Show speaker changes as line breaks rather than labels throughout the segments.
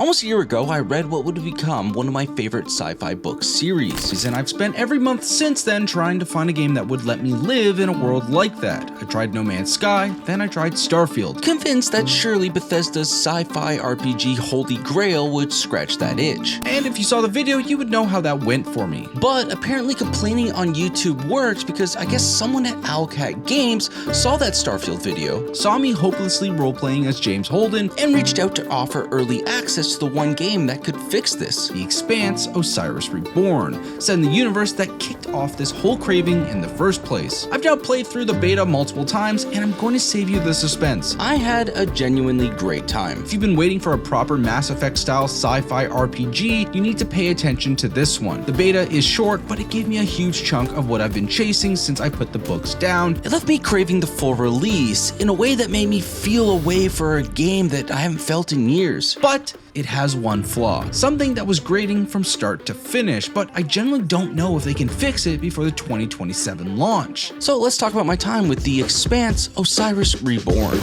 Almost a year ago, I read what would become one of my favorite sci-fi book series, and I've spent every month since then trying to find a game that would let me live in a world like that. I tried No Man's Sky, then I tried Starfield, convinced that surely Bethesda's sci-fi RPG Holy Grail would scratch that itch. And if you saw the video, you would know how that went for me. But apparently complaining on YouTube works because I guess someone at Owlcat Games saw that Starfield video, saw me hopelessly roleplaying as James Holden, and reached out to offer early access to the one game that could fix this, the Expanse Osiris Reborn, set in the universe that kicked off this whole craving in the first place. I've now played through the beta multiple times, and I'm going to save you the suspense. I had a genuinely great time. If you've been waiting for a proper Mass Effect style sci-fi RPG, you need to pay attention to this one. The beta is short, but it gave me a huge chunk of what I've been chasing since I put the books down. It left me craving the full release in a way that made me feel a way for a game that I haven't felt in years. But it has one flaw, something that was grating from start to finish, but I generally don't know if they can fix it before the 2027 launch. So let's talk about my time with the Expanse Osiris Reborn.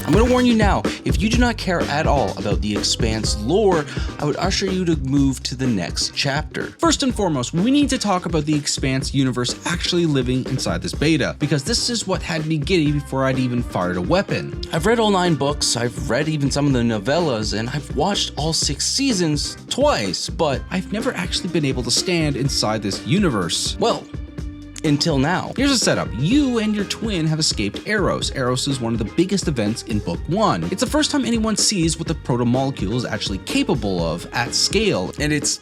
I'm going to warn you now, if you do not care at all about the Expanse lore, I would usher you to move to the next chapter. First and foremost, we need to talk about the Expanse universe actually living inside this beta, because this is what had me giddy before I'd even fired a weapon. I've read all 9 books, I've read even some of the novellas, and I've watched all 6 seasons twice, but I've never actually been able to stand inside this universe. Well, until now. Here's a setup. You and your twin have escaped Eros. Eros is one of the biggest events in Book 1. It's the first time anyone sees what the proto-molecule is actually capable of at scale, and it's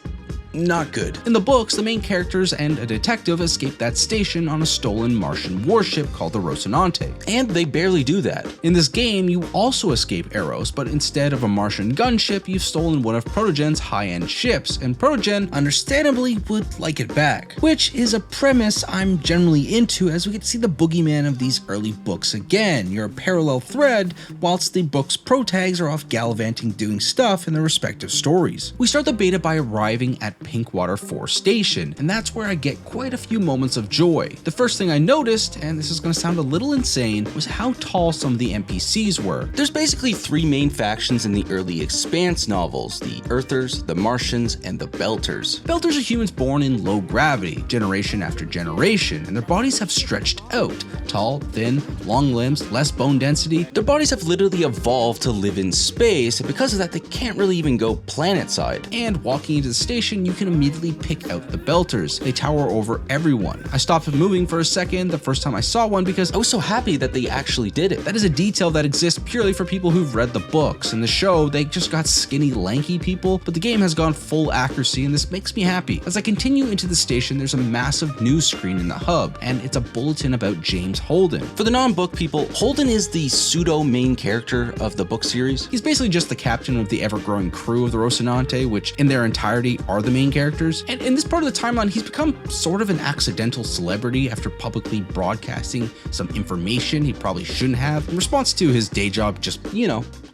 not good. In the books, the main characters and a detective escape that station on a stolen Martian warship called the Rocinante, and they barely do that. In this game, you also escape Eros, but instead of a Martian gunship, you've stolen one of Protogen's high-end ships, and Protogen, understandably, would like it back. Which is a premise I'm generally into, as we get to see the boogeyman of these early books again. You're a parallel thread, whilst the book's protags are off gallivanting doing stuff in their respective stories. We start the beta by arriving at Pinkwater 4 Station, and that's where I get quite a few moments of joy. The first thing I noticed, and this is going to sound a little insane, was how tall some of the NPCs were. There's basically 3 main factions in the early Expanse novels: the Earthers, the Martians, and the Belters. Belters are humans born in low gravity, generation after generation, and their bodies have stretched out. Tall, thin, long limbs, less bone density. Their bodies have literally evolved to live in space, and because of that, they can't really even go planet-side. And walking into the station, you can immediately pick out the Belters. They tower over everyone. I stopped moving for a second the first time I saw one because I was so happy that they actually did it. That is a detail that exists purely for people who've read the books. In the show, they just got skinny, lanky people, but the game has gone full accuracy, and this makes me happy. As I continue into the station, there's a massive news screen in the hub, and it's a bulletin about James Holden. For the non-book people, Holden is the pseudo-main character of the book series. He's basically just the captain of the ever-growing crew of the Rocinante, which in their entirety are the main characters, and in this part of the timeline, he's become sort of an accidental celebrity after publicly broadcasting some information he probably shouldn't have in response to his day job just,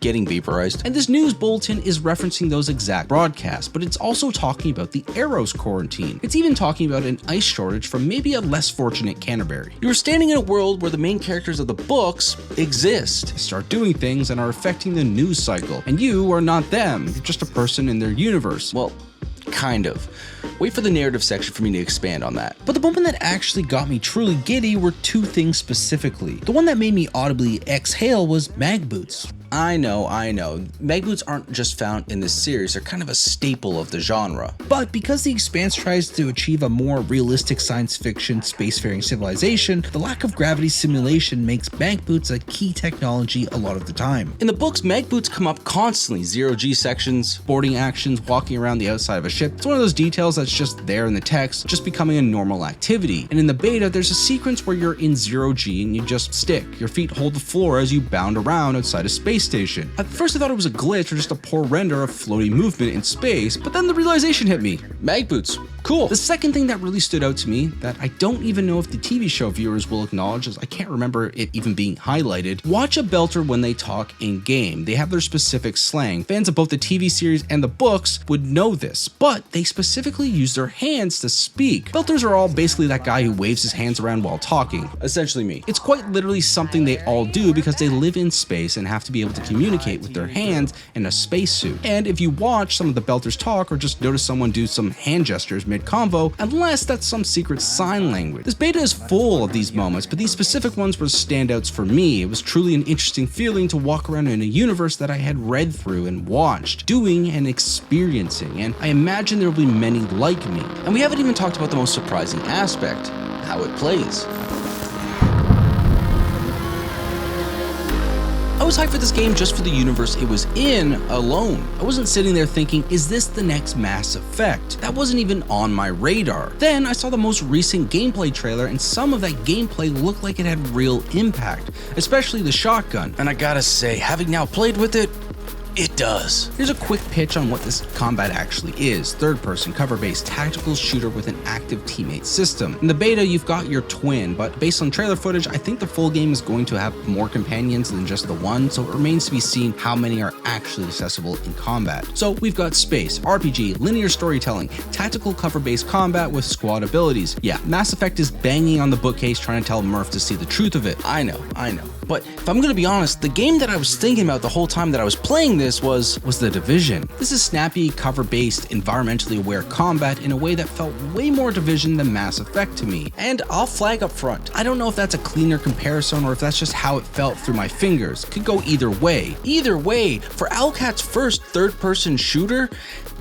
getting vaporized. And this news bulletin is referencing those exact broadcasts, but it's also talking about the Eros quarantine. It's even talking about an ice shortage from maybe a less fortunate Canterbury. You are standing in a world where the main characters of the books exist, start doing things, and are affecting the news cycle, and you are not them. You're just a person in their universe. Well, kind of. Wait for the narrative section for me to expand on that. But the moment that actually got me truly giddy were 2 things specifically. The one that made me audibly exhale was mag boots. I know. Mag boots aren't just found in this series, they're kind of a staple of the genre. But because the Expanse tries to achieve a more realistic science fiction spacefaring civilization, the lack of gravity simulation makes mag boots a key technology a lot of the time. In the books, mag boots come up constantly: 0G sections, boarding actions, walking around the outside of a ship. It's one of those details that's just there in the text, just becoming a normal activity. And in the beta, there's a sequence where you're in 0G and you just stick. Your feet hold the floor as you bound around outside a space station. At first I thought it was a glitch or just a poor render of floaty movement in space, but then the realization hit me. Mag boots Cool. The second thing that really stood out to me that I don't even know if the TV show viewers will acknowledge, as I can't remember it even being highlighted, watch a belter when they talk in game. They have their specific slang. Fans of both the TV series and the books would know this, but they specifically use their hands to speak. Belters are all basically that guy who waves his hands around while talking. Essentially me. It's quite literally something they all do because they live in space and have to be able to communicate with their hands in a spacesuit. And if you watch some of the belters talk or just notice someone do some hand gestures mid-convo, unless that's some secret sign language. This beta is full of these moments, but these specific ones were standouts for me. It was truly an interesting feeling to walk around in a universe that I had read through and watched, doing and experiencing, and I imagine there will be many like me. And we haven't even talked about the most surprising aspect, how it plays. I was hyped for this game just for the universe it was in alone. I wasn't sitting there thinking, is this the next Mass Effect? That wasn't even on my radar. Then I saw the most recent gameplay trailer and some of that gameplay looked like it had real impact, especially the shotgun. And I gotta say, having now played with it, it does. Here's a quick pitch on what this combat actually is. Third-person, cover-based tactical shooter with an active teammate system. In the beta, you've got your twin, but based on trailer footage, I think the full game is going to have more companions than just the one, so it remains to be seen how many are actually accessible in combat. So we've got space, RPG, linear storytelling, tactical cover-based combat with squad abilities. Yeah, Mass Effect is banging on the bookcase trying to tell Murph to see the truth of it. I know. But if I'm gonna be honest, the game that I was thinking about the whole time that I was playing this was The Division. This is snappy, cover-based, environmentally aware combat in a way that felt way more Division than Mass Effect to me. And I'll flag up front, I don't know if that's a cleaner comparison or if that's just how it felt through my fingers. Could go either way. Either way, for Owlcat's first third-person shooter,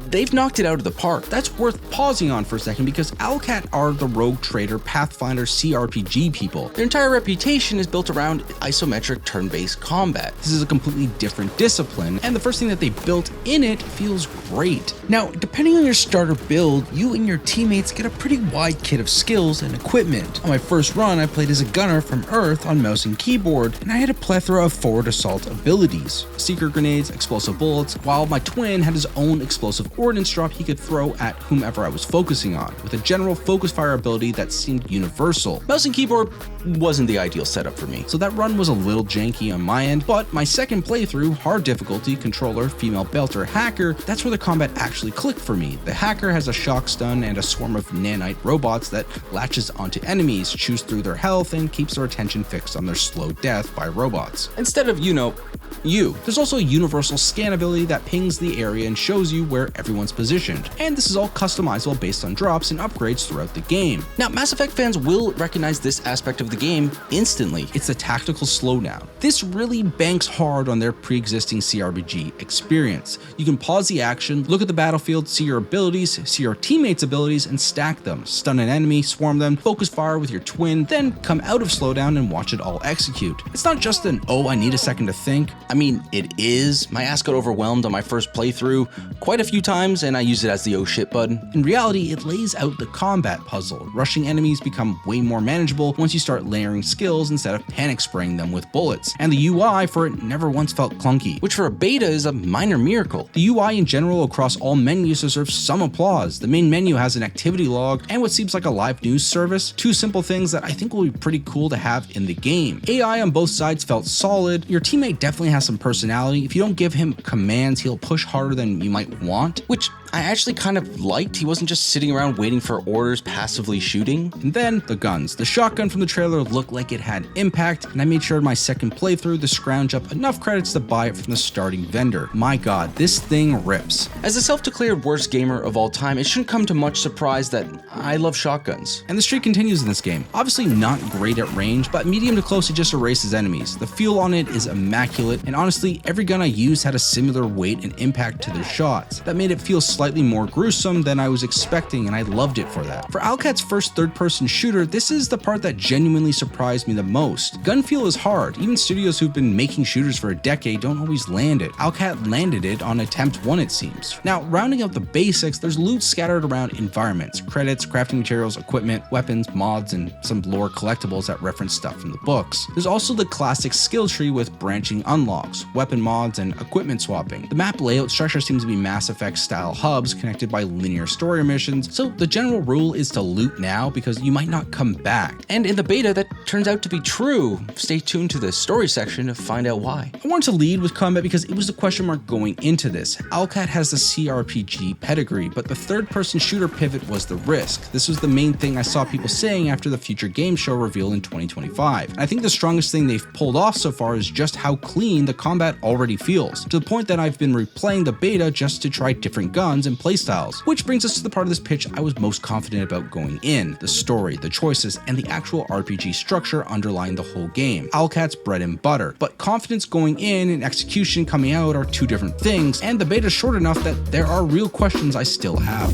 they've knocked it out of the park. That's worth pausing on for a second because Owlcat are the Rogue Trader Pathfinder CRPG people. Their entire reputation is built around isometric turn-based combat. This is a completely different discipline, and the first thing that they built in it feels great. Now, depending on your starter build, you and your teammates get a pretty wide kit of skills and equipment. On my first run, I played as a gunner from Earth on mouse and keyboard, and I had a plethora of forward assault abilities, seeker grenades, explosive bullets, while my twin had his own explosive ordnance drop he could throw at whomever I was focusing on, with a general focus fire ability that seemed universal. Mouse and keyboard wasn't the ideal setup for me, so that run was a little janky on my end, but my second playthrough, hard difficulty, controller, female belter, hacker, that's where the combat actually clicked for me. The hacker has a shock stun and a swarm of nanite robots that latches onto enemies, chews through their health, and keeps their attention fixed on their slow death by robots. Instead of, you. There's also a universal scan ability that pings the area and shows you where everyone's positioned, and this is all customizable based on drops and upgrades throughout the game. Now, Mass Effect fans will recognize this aspect of the game instantly. It's the tactical slowdown. This really banks hard on their pre-existing CRPG experience. You can pause the action, look at the battlefield, see your abilities, see your teammates' abilities, and stack them. Stun an enemy, swarm them, focus fire with your twin, then come out of slowdown and watch it all execute. It's not just an, oh, I need a second to think. I mean, it is. My ass got overwhelmed on my first playthrough quite a few times, and I use it as the oh shit button. In reality, it lays out the combat puzzle. Rushing enemies become way more manageable once you start layering skills instead of panic spraying them with bullets. And the UI for it never once felt clunky, which for a beta is a minor miracle. The UI in general across all menus deserves some applause. The main menu has an activity log and what seems like a live news service, two simple things that I think will be pretty cool to have in the game. AI on both sides felt solid. Your teammate definitely has some personality. If you don't give him commands, he'll push harder than you might want, which I actually kind of liked. He wasn't just sitting around waiting for orders, passively shooting. And then the guns. The shotgun from the trailer looked like it had impact, and I made sure in my second playthrough to scrounge up enough credits to buy it from the starting vendor. My god, this thing rips. As a self-declared worst gamer of all time, it shouldn't come to much surprise that I love shotguns. And the streak continues in this game. Obviously not great at range, but medium to close it just erases enemies. The fuel on it is immaculate, and honestly, every gun I used had a similar weight and impact to their shots. That made it feel slightly more gruesome than I was expecting, and I loved it for that. For Owlcat's first third-person shooter, this is the part that genuinely surprised me the most. Gun feel is hard. Even studios who've been making shooters for a decade don't always land it. Owlcat landed it on attempt 1, it seems. Now, rounding out the basics, there's loot scattered around environments, credits, crafting materials, equipment, weapons, mods, and some lore collectibles that reference stuff from the books. There's also the classic skill tree with branching unlocks, weapon mods, and equipment swapping. The map layout structure seems to be Mass Effect style hub hubs connected by linear story missions, so the general rule is to loot now because you might not come back. And in the beta, that turns out to be true. Stay tuned to the story section to find out why. I wanted to lead with combat because it was a question mark going into this. Owlcat has the CRPG pedigree, but the third-person shooter pivot was the risk. This was the main thing I saw people saying after the Future Game Show reveal in 2025. And I think the strongest thing they've pulled off so far is just how clean the combat already feels, to the point that I've been replaying the beta just to try different guns and playstyles. Which brings us to the part of this pitch I was most confident about going in: the story, the choices, and the actual RPG structure underlying the whole game. Owlcat's bread and butter. But confidence going in and execution coming out are two different things, and the beta's short enough that there are real questions I still have.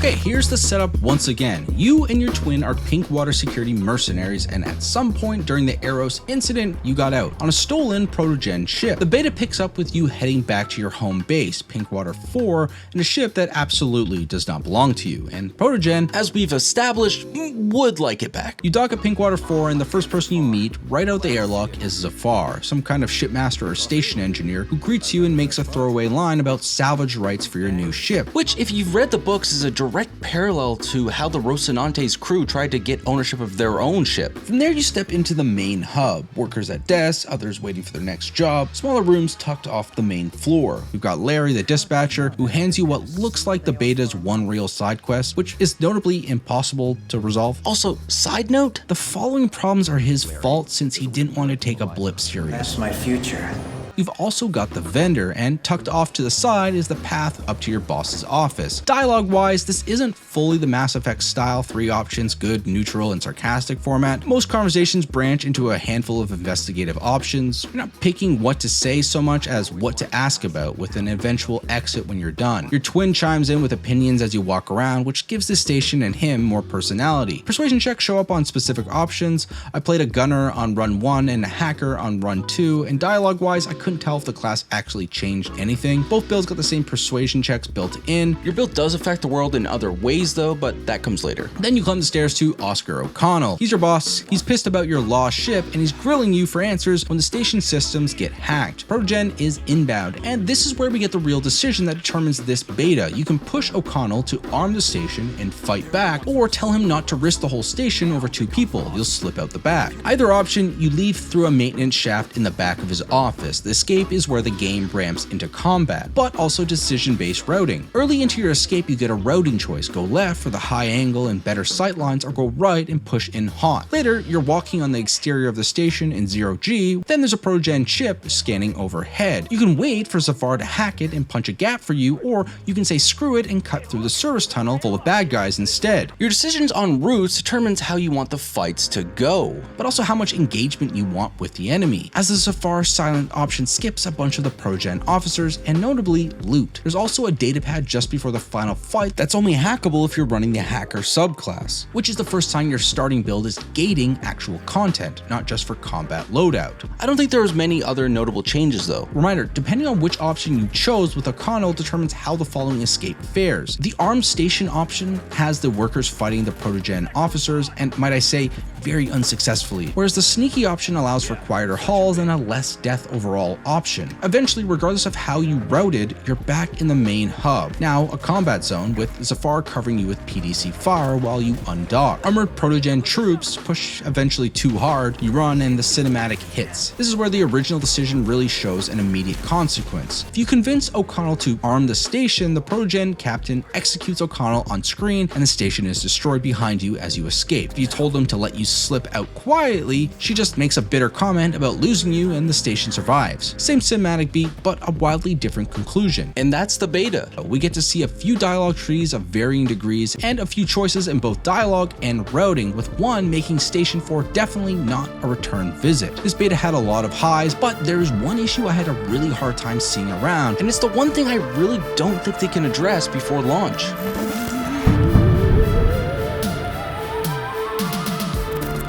Okay, here's the setup once again. You and your twin are Pinkwater security mercenaries, and at some point during the Eros incident, you got out on a stolen protogen ship. The beta picks up with you heading back to your home base, Pinkwater 4, in a ship that absolutely does not belong to you, and protogen, as we've established, would like it back. You dock at Pinkwater 4, and the first person you meet right out the airlock is Zafar, some kind of shipmaster or station engineer who greets you and makes a throwaway line about salvage rights for your new ship, which, if you've read the books, is a direct parallel to how the Rocinante's crew tried to get ownership of their own ship. From there, you step into the main hub. Workers at desks, others waiting for their next job, smaller rooms tucked off the main floor. We've got Larry, the dispatcher, who hands you what looks like the beta's one real side quest, which is notably impossible to resolve. Also, side note, the following problems are his fault since he didn't want to take a blip serious.
That's my future.
You've also got the vendor, and tucked off to the side is the path up to your boss's office. Dialogue-wise, this isn't fully the Mass Effect style 3 options, good, neutral, and sarcastic format. Most conversations branch into a handful of investigative options. You're not picking what to say so much as what to ask about, with an eventual exit when you're done. Your twin chimes in with opinions as you walk around, which gives the station and him more personality. Persuasion checks show up on specific options. I played a gunner on run 1 and a hacker on run 2, and dialogue-wise, I couldn't tell if the class actually changed anything. Both builds got the same persuasion checks built in. Your build does affect the world in other ways though, but that comes later. Then you climb the stairs to Oscar O'Connell. He's your boss, he's pissed about your lost ship, and he's grilling you for answers when the station systems get hacked. Protogen is inbound, and this is where we get the real decision that determines this beta. You can push O'Connell to arm the station and fight back, or tell him not to risk the whole station over 2 people. You'll slip out the back. Either option, you leave through a maintenance shaft in the back of his office. The escape is where the game ramps into combat, but also decision-based routing. Early into your escape, you get a routing choice. Go left for the high angle and better sightlines, or go right and push in hot. Later, you're walking on the exterior of the station in 0G, then there's a progen chip scanning overhead. You can wait for Zafar to hack it and punch a gap for you, or you can say screw it and cut through the service tunnel full of bad guys instead. Your decisions on routes determines how you want the fights to go, but also how much engagement you want with the enemy, as the Zafar silent option skips a bunch of the progen officers and notably loot. There's also a datapad just before the final fight that's only hackable if you're running the hacker subclass, which is the first sign your starting build is gating actual content, not just for combat loadout. I don't think there was many other notable changes though. Reminder, depending on which option you chose with O'Connell determines how the following escape fares. The armed station option has the workers fighting the protogen officers, and might I say, very unsuccessfully, whereas the sneaky option allows for quieter halls and a less death overall option. Eventually, regardless of how you routed, you're back in the main hub, now a combat zone with Zafar covering you with PDC fire while you undock. Armored protogen troops push eventually too hard, you run, and the cinematic hits. This is where the original decision really shows an immediate consequence. If you convince O'Connell to arm the station, the protogen captain executes O'Connell on screen and the station is destroyed behind you as you escape. If you told them to let you slip out quietly, she just makes a bitter comment about losing you and the station survives. Same cinematic beat, but a wildly different conclusion. And that's the beta. We get to see a few dialogue trees of varying degrees and a few choices in both dialogue and routing, with one making Station 4 definitely not a return visit. This beta had a lot of highs, but there's one issue I had a really hard time seeing around, and it's the one thing I really don't think they can address before launch.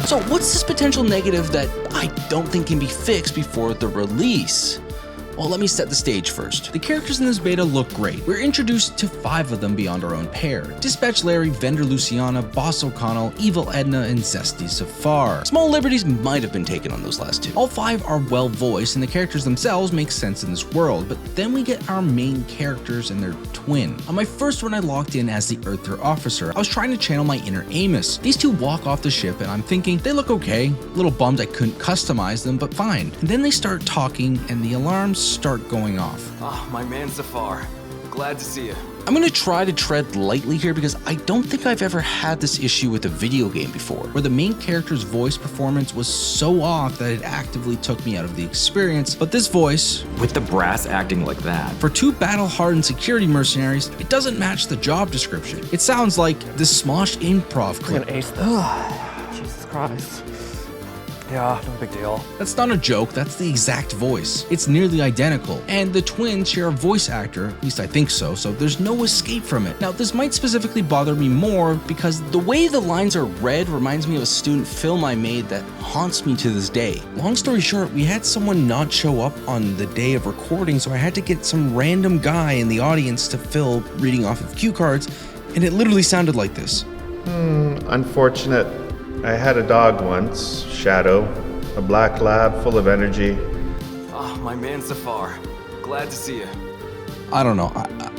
So what's this potential negative that I don't think can be fixed before the release? Well, let me set the stage first. The characters in this beta look great. We're introduced to 5 of them beyond our own pair. Dispatch Larry, Vendor Luciana, Boss O'Connell, Evil Edna, and Zesty Safar. Small liberties might have been taken on those last 2. All 5 are well voiced and the characters themselves make sense in this world, but then we get our main characters and their twin. On my first run I logged in as the Earther officer. I was trying to channel my inner Amos. These 2 walk off the ship and I'm thinking, they look okay. A little bummed I couldn't customize them, but fine. And then they start talking and the alarms start going off.
Ah, my man Zafar. Glad to see you.
I'm gonna try to tread lightly here because I don't think I've ever had this issue with a video game before, where the main character's voice performance was so off that it actively took me out of the experience, but this voice,
With the brass acting like that.
for 2 battle-hardened security mercenaries, it doesn't match the job description. It sounds like this smoshed improv clip.
Ace this. Jesus Christ. Yeah, no big deal.
That's not a joke, that's the exact voice. It's nearly identical, and the twins share a voice actor, at least I think so there's no escape from it. Now, this might specifically bother me more because the way the lines are read reminds me of a student film I made that haunts me to this day. Long story short, we had someone not show up on the day of recording, so I had to get some random guy in the audience to fill reading off of cue cards, and it literally sounded like this.
Unfortunate. I had a dog once, Shadow, a black lab full of energy.
Ah, my man Zafar. Glad to see you.
I don't know,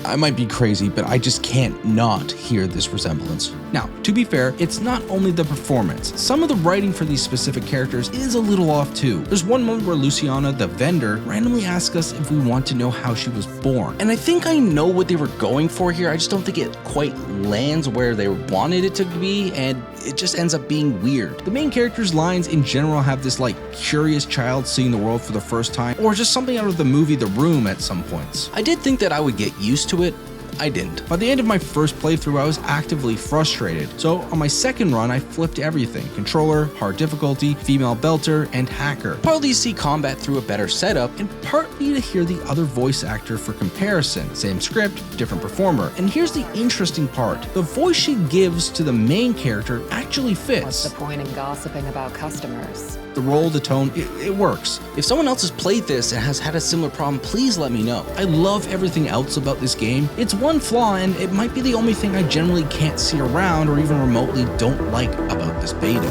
I might be crazy, but I just can't not hear this resemblance. Now, to be fair, it's not only the performance. Some of the writing for these specific characters is a little off too. There's one moment where Luciana, the vendor, randomly asks us if we want to know how she was born. And I think I know what they were going for here, I just don't think it quite lands where they wanted it to be, and it just ends up being weird. The main character's lines in general have this like curious child seeing the world for the first time, or just something out of the movie The Room at some points. I did think that I would get used to it. I didn't. By the end of my first playthrough, I was actively frustrated. So on my second run, I flipped everything. Controller, hard difficulty, female belter, and hacker. Partly to see combat through a better setup, and partly to hear the other voice actor for comparison. Same script, different performer. And here's the interesting part. The voice she gives to the main character actually fits.
What's the point in gossiping about customers?
The role, the tone, it works. If someone else has played this and has had a similar problem, please let me know. I love everything else about this game. It's one flaw, and it might be the only thing I generally can't see around or even remotely don't like about this beta.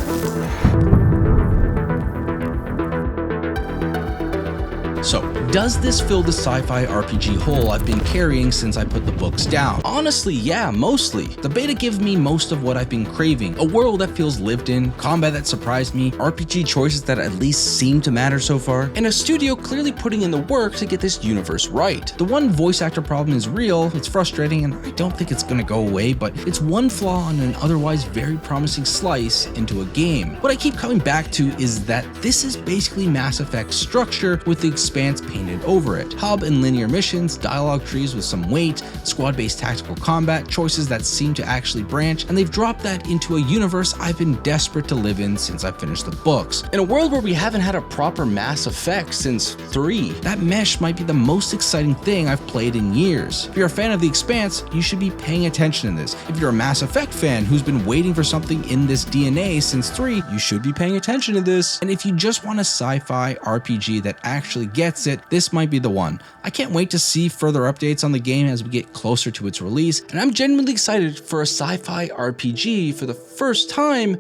So, does this fill the sci-fi RPG hole I've been carrying since I put the books down? Honestly, yeah, mostly. The beta gives me most of what I've been craving. A world that feels lived in, combat that surprised me, RPG choices that at least seem to matter so far, and a studio clearly putting in the work to get this universe right. The one voice actor problem is real, it's frustrating, and I don't think it's gonna go away, but it's one flaw on an otherwise very promising slice into a game. What I keep coming back to is that this is basically Mass Effect structure with the Expanse painted over it. Hub and linear missions, dialogue trees with some weight, squad-based tactical combat, choices that seem to actually branch, and they've dropped that into a universe I've been desperate to live in since I finished the books. In a world where we haven't had a proper Mass Effect since 3, that mesh might be the most exciting thing I've played in years. If you're a fan of The Expanse, you should be paying attention to this. If you're a Mass Effect fan who's been waiting for something in this DNA since 3, you should be paying attention to this. And if you just want a sci-fi RPG that actually gets it, this might be the one. I can't wait to see further updates on the game as we get closer to its release, and I'm genuinely excited for a sci-fi RPG for the first time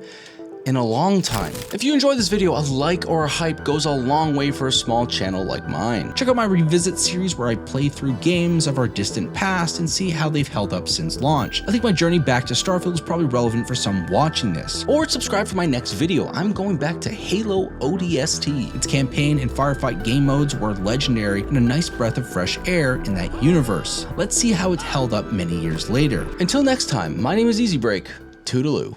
in a long time. If you enjoyed this video, a like or a hype goes a long way for a small channel like mine. Check out my Revisit series where I play through games of our distant past and see how they've held up since launch. I think my journey back to Starfield is probably relevant for some watching this. Or subscribe for my next video. I'm going back to Halo ODST. Its campaign and firefight game modes were legendary and a nice breath of fresh air in that universe. Let's see how it's held up many years later. Until next time, my name is Easy Break. Toodaloo.